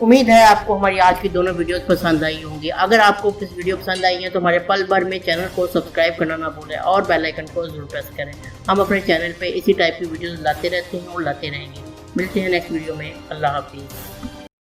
उम्मीद है आपको हमारी आज की दोनों वीडियोस पसंद आई होंगी। अगर आपको किस वीडियो पसंद आई है तो हमारे पल भर में चैनल को सब्सक्राइब करना ना भूलें और बेल आइकन को जरूर प्रेस करें। हम अपने चैनल पे इसी टाइप की वीडियोस लाते रहते हैं और लाते रहेंगे। मिलते हैं नेक्स्ट वीडियो में। अल्लाह हाफिज़।